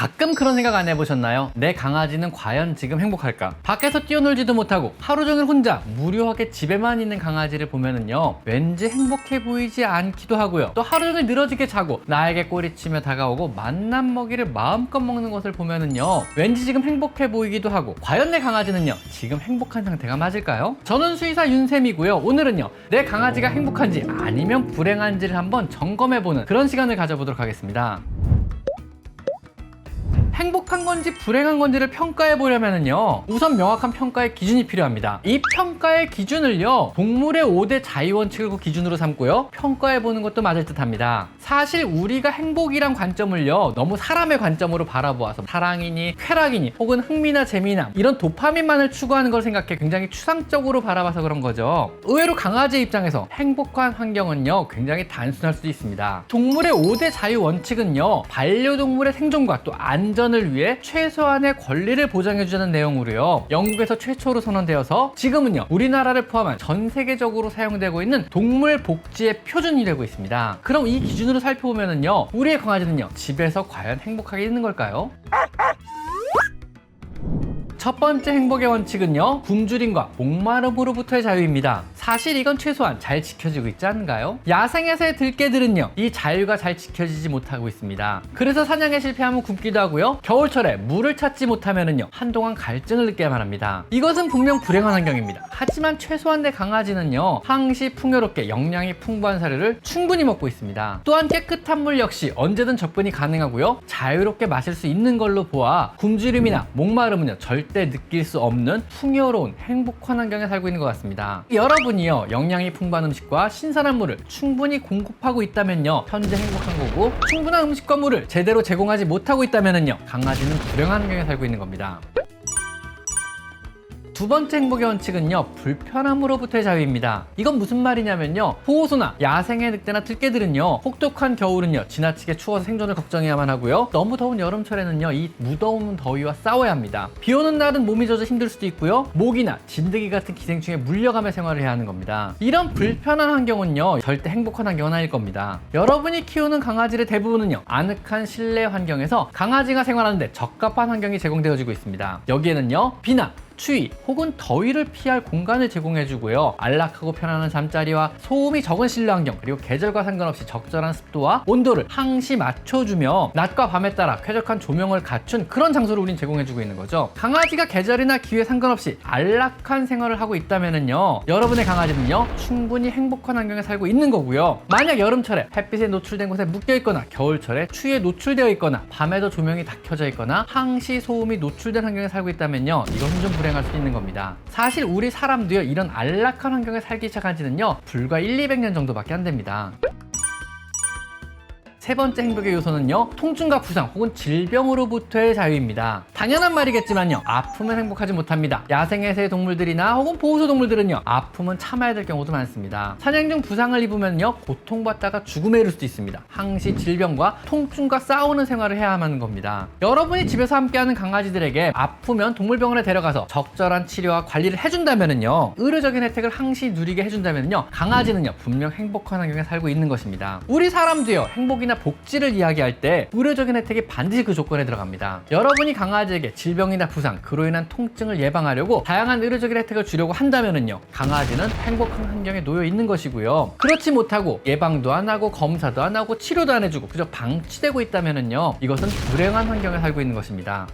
가끔 그런 생각 안 해보셨나요? 내 강아지는 과연 지금 행복할까? 밖에서 뛰어놀지도 못하고 하루 종일 혼자 무료하게 집에만 있는 강아지를 보면은요, 왠지 행복해 보이지 않기도 하고요. 또 하루 종일 늘어지게 자고 나에게 꼬리치며 다가오고 맛난 먹이를 마음껏 먹는 것을 보면은요, 왠지 지금 행복해 보이기도 하고, 과연 내 강아지는요, 지금 행복한 상태가 맞을까요? 저는 수의사 윤쌤이고요. 오늘은요, 내 강아지가 행복한지 아니면 불행한지를 한번 점검해보는 그런 시간을 가져보도록 하겠습니다. 행복한 건지 불행한 건지를 평가해 보려면요, 우선 명확한 평가의 기준이 필요합니다. 이 평가의 기준을요, 동물의 5대 자유원칙을 기준으로 삼고요, 평가해 보는 것도 맞을 듯 합니다. 사실 우리가 행복이란 관점을요, 너무 사람의 관점으로 바라보아서 사랑이니 쾌락이니 혹은 흥미나 재미나 이런 도파민만을 추구하는 걸 생각해 굉장히 추상적으로 바라봐서 그런 거죠. 의외로 강아지 입장에서 행복한 환경은요, 굉장히 단순할 수도 있습니다. 동물의 5대 자유원칙은요, 반려동물의 생존과 또 안전을 위해 최소한의 권리를 보장해주는 내용으로요, 영국에서 최초로 선언되어서 지금은요, 우리나라를 포함한 전 세계적으로 사용되고 있는 동물 복지의 표준이 되고 있습니다. 그럼 이 기준으로 살펴보면은요, 우리의 강아지는요, 집에서 과연 행복하게 있는 걸까요? 첫 번째 행복의 원칙은요, 굶주림과 목마름으로부터의 자유입니다. 사실 이건 최소한 잘 지켜지고 있지 않은가요? 야생에서의 들개들은요, 이 자유가 잘 지켜지지 못하고 있습니다. 그래서 사냥에 실패하면 굶기도 하고요, 겨울철에 물을 찾지 못하면은요, 한동안 갈증을 느껴야만 합니다. 이것은 분명 불행한 환경입니다. 하지만 최소한 내 강아지는요, 항시 풍요롭게 영양이 풍부한 사료를 충분히 먹고 있습니다. 또한 깨끗한 물 역시 언제든 접근이 가능하고요, 자유롭게 마실 수 있는 걸로 보아 굶주림이나 목마름은요, 절대 느낄 수 없는 풍요로운 행복한 환경에 살고 있는 것 같습니다. 여러분이요, 영양이 풍부한 음식과 신선한 물을 충분히 공급하고 있다면요, 현재 행복한 거고, 충분한 음식과 물을 제대로 제공하지 못하고 있다면요, 강아지는 불행한 환경에 살고 있는 겁니다. 두 번째 행복의 원칙은요, 불편함으로부터의 자유입니다. 이건 무슨 말이냐면요, 보호소나 야생의 늑대나 들개들은요, 혹독한 겨울은요, 지나치게 추워서 생존을 걱정해야만 하고요, 너무 더운 여름철에는요, 이 무더운 더위와 싸워야 합니다. 비 오는 날은 몸이 젖어 힘들 수도 있고요, 모기나 진드기 같은 기생충에 물려가며 생활을 해야 하는 겁니다. 이런 불편한 환경은요, 절대 행복한 환경은 아닐 겁니다. 여러분이 키우는 강아지의 대부분은요, 아늑한 실내 환경에서 강아지가 생활하는데 적합한 환경이 제공되어지고 있습니다. 여기에는요, 비나 추위 혹은 더위를 피할 공간을 제공해주고요, 안락하고 편안한 잠자리와 소음이 적은 실내 환경, 그리고 계절과 상관없이 적절한 습도와 온도를 항시 맞춰주며 낮과 밤에 따라 쾌적한 조명을 갖춘 그런 장소를 우린 제공해주고 있는 거죠. 강아지가 계절이나 기후에 상관없이 안락한 생활을 하고 있다면은요, 여러분의 강아지는요, 충분히 행복한 환경에 살고 있는 거고요, 만약 여름철에 햇빛에 노출된 곳에 묶여있거나 겨울철에 추위에 노출되어 있거나 밤에도 조명이 다 켜져 있거나 항시 소음이 노출된 환경에 살고 있다면요, 이것은 좀 불행할 수 있는 겁니다. 사실 우리 사람도요, 이런 안락한 환경에 살기 시작한 지는요, 불과 1-200년 정도밖에 안 됩니다. 세 번째 행복의 요소는요, 통증과 부상 혹은 질병으로부터의 자유입니다. 당연한 말이겠지만요, 아프면 행복하지 못합니다. 야생에서의 동물들이나 혹은 보호소 동물들은요, 아픔은 참아야 될 경우도 많습니다. 사냥 중 부상을 입으면요, 고통받다가 죽음에 이를 수도 있습니다. 항시 질병과 통증과 싸우는 생활을 해야만 하는 겁니다. 여러분이 집에서 함께하는 강아지들에게 아프면 동물병원에 데려가서 적절한 치료와 관리를 해준다면은요, 의료적인 혜택을 항시 누리게 해준다면요, 강아지는요, 분명 행복한 환경에 살고 있는 것입니다. 우리 사람도요, 행복이나 복지를 이야기할 때 의료적인 혜택이 반드시 그 조건에 들어갑니다. 여러분이 강아지에게 질병이나 부상, 그로 인한 통증을 예방하려고 다양한 의료적인 혜택을 주려고 한다면은요, 강아지는 행복한 환경에 놓여 있는 것이고요, 그렇지 못하고 예방도 안 하고 검사도 안 하고 치료도 안 해주고 그저 방치되고 있다면은요, 이것은 불행한 환경에 살고 있는 것입니다.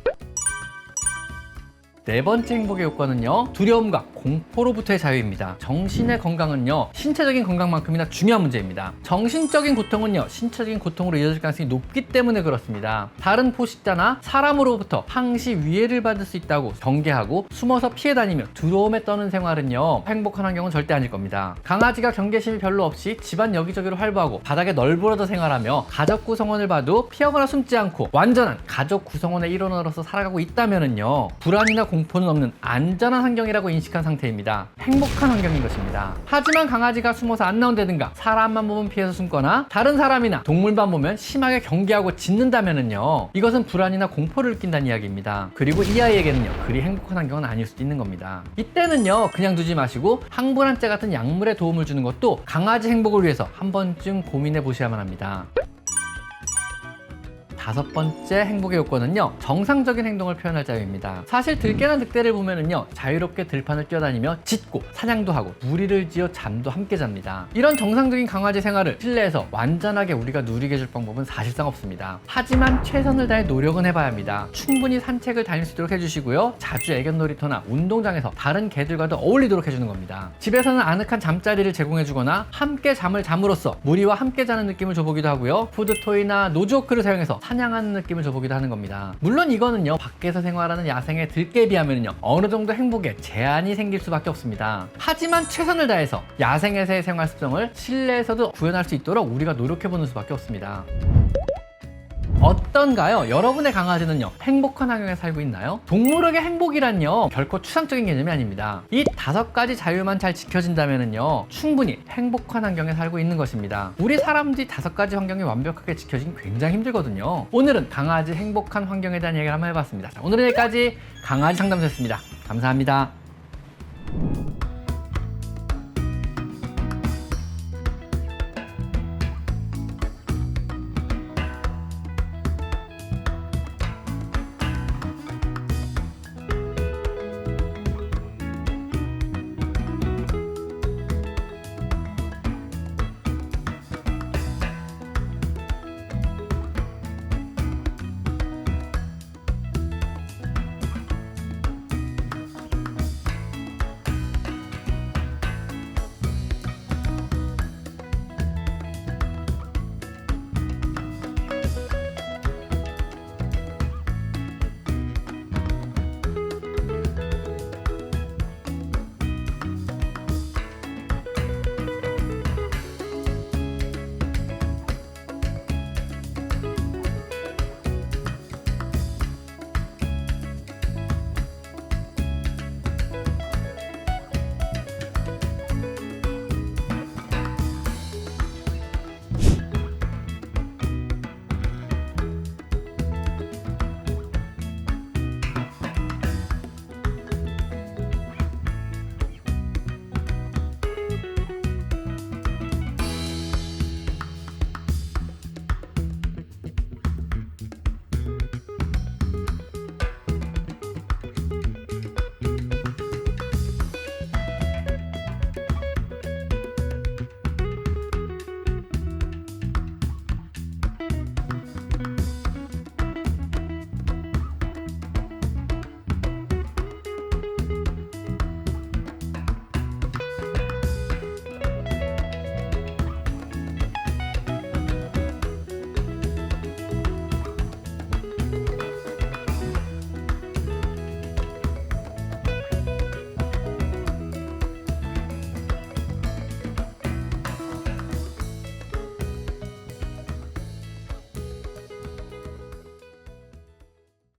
네 번째 행복의 요건은요, 두려움과 공포로부터의 자유입니다. 정신의 건강은요, 신체적인 건강만큼이나 중요한 문제입니다. 정신적인 고통은요, 신체적인 고통으로 이어질 가능성이 높기 때문에 그렇습니다. 다른 포식자나 사람으로부터 항시 위해를 받을 수 있다고 경계하고 숨어서 피해 다니며 두려움에 떠는 생활은요, 행복한 환경은 절대 아닐 겁니다. 강아지가 경계심이 별로 없이 집안 여기저기로 활보하고 바닥에 널브러져 생활하며 가족 구성원을 봐도 피하거나 숨지 않고 완전한 가족 구성원의 일원으로서 살아가고 있다면은요, 불안이나 공포는 없는 안전한 환경이라고 인식한 상태입니다. 행복한 환경인 것입니다. 하지만 강아지가 숨어서 안 나온다든가 사람만 보면 피해서 숨거나 다른 사람이나 동물만 보면 심하게 경계하고 짖는다면은요, 이것은 불안이나 공포를 느낀다는 이야기입니다. 그리고 이 아이에게는요, 그리 행복한 환경은 아닐 수도 있는 겁니다. 이때는요, 그냥 두지 마시고 항불안제 같은 약물에 도움을 주는 것도 강아지 행복을 위해서 한 번쯤 고민해 보셔야만 합니다. 5번째 행복의 요건은요, 정상적인 행동을 표현할 자유입니다. 사실 들깨나 늑대를 보면은요, 자유롭게 들판을 뛰어다니며 짖고 사냥도 하고 무리를 지어 잠도 함께 잡니다. 이런 정상적인 강아지 생활을 실내에서 완전하게 우리가 누리게 해줄 방법은 사실상 없습니다. 하지만 최선을 다해 노력은 해봐야 합니다. 충분히 산책을 다닐 수 있도록 해주시고요, 자주 애견 놀이터나 운동장에서 다른 개들과도 어울리도록 해주는 겁니다. 집에서는 아늑한 잠자리를 제공해주거나 함께 잠을 잠으로써 무리와 함께 자는 느낌을 줘보기도 하고요, 푸드토이나 노즈워크를 사용해서 사냥하는 느낌을 줘보기도 하는 겁니다. 물론 이거는요, 밖에서 생활하는 야생의 들깨에 비하면요, 어느 정도 행복에 제한이 생길 수밖에 없습니다. 하지만 최선을 다해서 야생에서의 생활 습성을 실내에서도 구현할 수 있도록 우리가 노력해보는 수밖에 없습니다. 어떤가요? 여러분의 강아지는요, 행복한 환경에 살고 있나요? 동물에게 행복이란요, 결코 추상적인 개념이 아닙니다. 이 5가지 자유만 잘 지켜진다면요, 충분히 행복한 환경에 살고 있는 것입니다. 우리 사람들이 5가지 환경이 완벽하게 지켜지긴 굉장히 힘들거든요. 오늘은 강아지 행복한 환경에 대한 얘기를 한번 해봤습니다. 자, 오늘은 여기까지 강아지 상담소였습니다. 감사합니다.